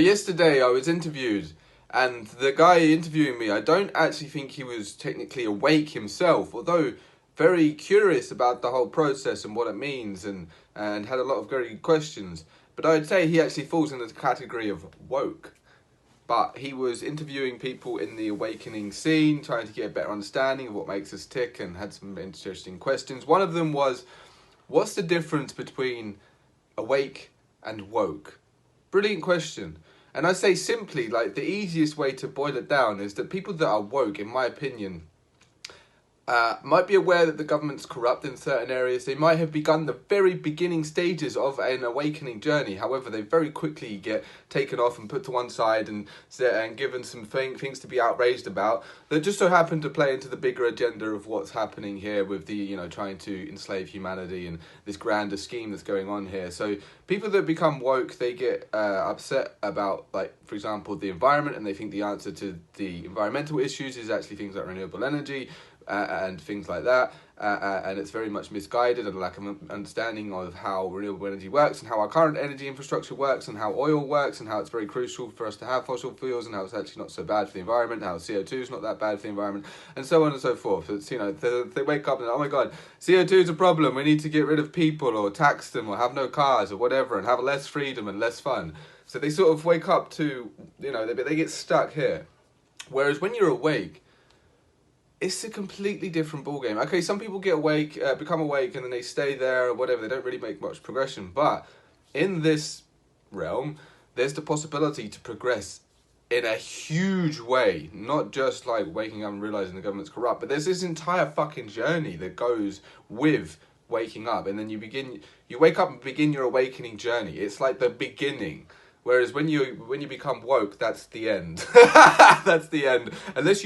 Yesterday I was interviewed, and the guy interviewing me, I don't actually think he was technically awake himself, although very curious about the whole process and what it means, and had a lot of very good questions. But I'd say he actually falls in the category of woke. But he was interviewing people in the awakening scene, trying to get a better understanding of what makes us tick, and had some interesting questions. One of them was, what's the difference between awake and woke? Brilliant question. And I say simply, like, the easiest way to boil it down is that people that are woke, in my opinion, might be aware that the government's corrupt in certain areas. They might have begun the very beginning stages of an awakening journey. However, they very quickly get taken off and put to one side and given some things to be outraged about that just so happen to play into the bigger agenda of what's happening here with the, trying to enslave humanity and this grander scheme that's going on here. So people that become woke, they get upset about, like, for example, the environment, and they think the answer to the environmental issues is actually things like renewable energy, and things like that, and it's very much misguided, and a lack of understanding of how renewable energy works and how our current energy infrastructure works and how oil works and how it's very crucial for us to have fossil fuels and how it's actually not so bad for the environment, how CO2 is not that bad for the environment, and so on and so forth. It's, they wake up and, oh my god, CO2 is a problem, we need to get rid of people or tax them or have no cars or whatever and have less freedom and less fun. So they sort of wake up to, they get stuck here. Whereas when you're awake, it's a completely different ballgame. Okay, some people get awake, become awake, and then they stay there or whatever. They don't really make much progression. But in this realm, there's the possibility to progress in a huge way. Not just like waking up and realizing the government's corrupt, but there's this entire fucking journey that goes with waking up. And then you wake up and begin your awakening journey. It's like the beginning. Whereas when you become woke, that's the end. That's the end. Unless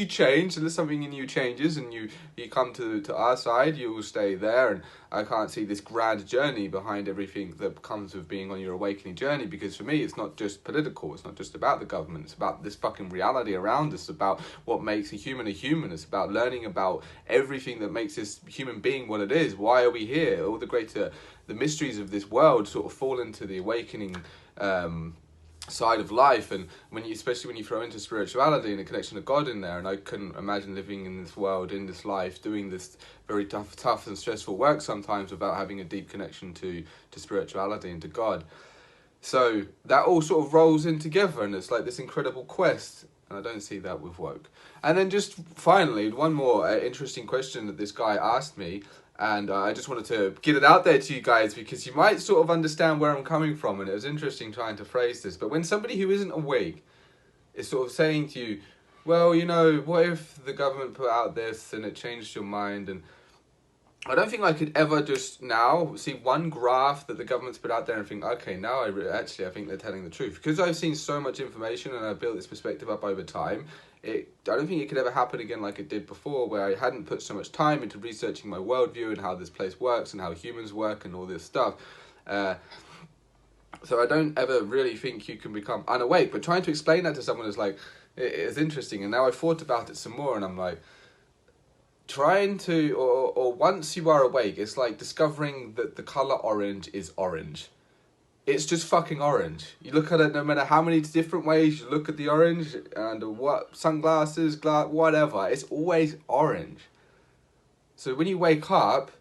something in you changes and you come to our side, you will stay there. And I can't see this grand journey behind everything that comes with being on your awakening journey. Because for me, it's not just political. It's not just about the government. It's about this fucking reality around us. About what makes a human a human. It's about learning about everything that makes this human being what it is. Why are we here? All the mysteries of this world sort of fall into the awakening side of life, and especially when you throw into spirituality and a connection to God in there. And I couldn't imagine living in this world, in this life, doing this very tough and stressful work sometimes without having a deep connection to spirituality and to God. So that all sort of rolls in together, and it's like this incredible quest. And I don't see that with woke. And then just finally, one more interesting question that this guy asked me. And I just wanted to get it out there to you guys because you might sort of understand where I'm coming from. And it was interesting trying to phrase this. But when somebody who isn't awake is sort of saying to you, well, what if the government put out this and it changed your mind? And I don't think I could ever just now see one graph that the government's put out there and think, okay, now I think they're telling the truth. Because I've seen so much information and I've built this perspective up over time, I don't think it could ever happen again like it did before, where I hadn't put so much time into researching my worldview and how this place works and how humans work and all this stuff. So I don't ever really think you can become unawake. But trying to explain that to someone is interesting. And now I've thought about it some more, and I'm like, trying to, or once you are awake, it's like discovering that the colour orange is orange. It's just fucking orange. You look at it no matter how many different ways you look at the orange, and what sunglasses, whatever, it's always orange. So when you wake up,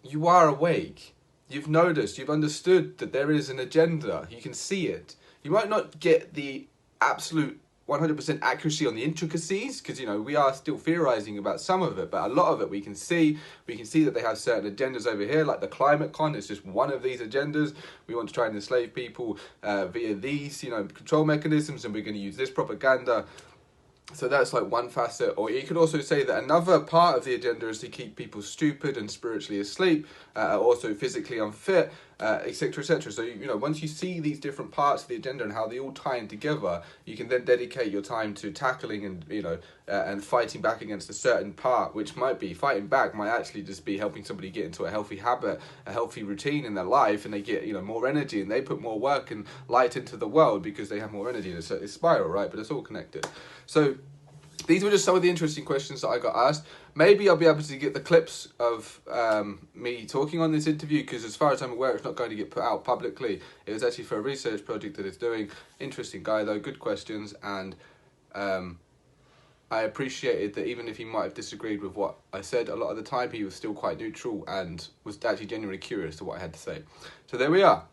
you are awake. You've noticed, you've understood that there is an agenda. You can see it. You might not get the absolute 100% accuracy on the intricacies, because we are still theorizing about some of it, but a lot of it we can see that they have certain agendas over here, like the climate con is just one of these agendas. We want to try and enslave people via these control mechanisms, and we're going to use this propaganda. So that's like one facet. Or you could also say that another part of the agenda is to keep people stupid and spiritually asleep, also physically unfit, etc., etc. So, once you see these different parts of the agenda and how they all tie in together, you can then dedicate your time to tackling and, and fighting back against a certain part, which fighting back might actually just be helping somebody get into a healthy habit, a healthy routine in their life, and they get, more energy, and they put more work and light into the world because they have more energy. It's a spiral, right? But it's all connected. So these were just some of the interesting questions that I got asked. Maybe I'll be able to get the clips of me talking on this interview, because as far as I'm aware, it's not going to get put out publicly. It was actually for a research project that it's doing. Interesting guy though, good questions, and I appreciated that even if he might have disagreed with what I said a lot of the time, he was still quite neutral and was actually genuinely curious to what I had to say. So there we are.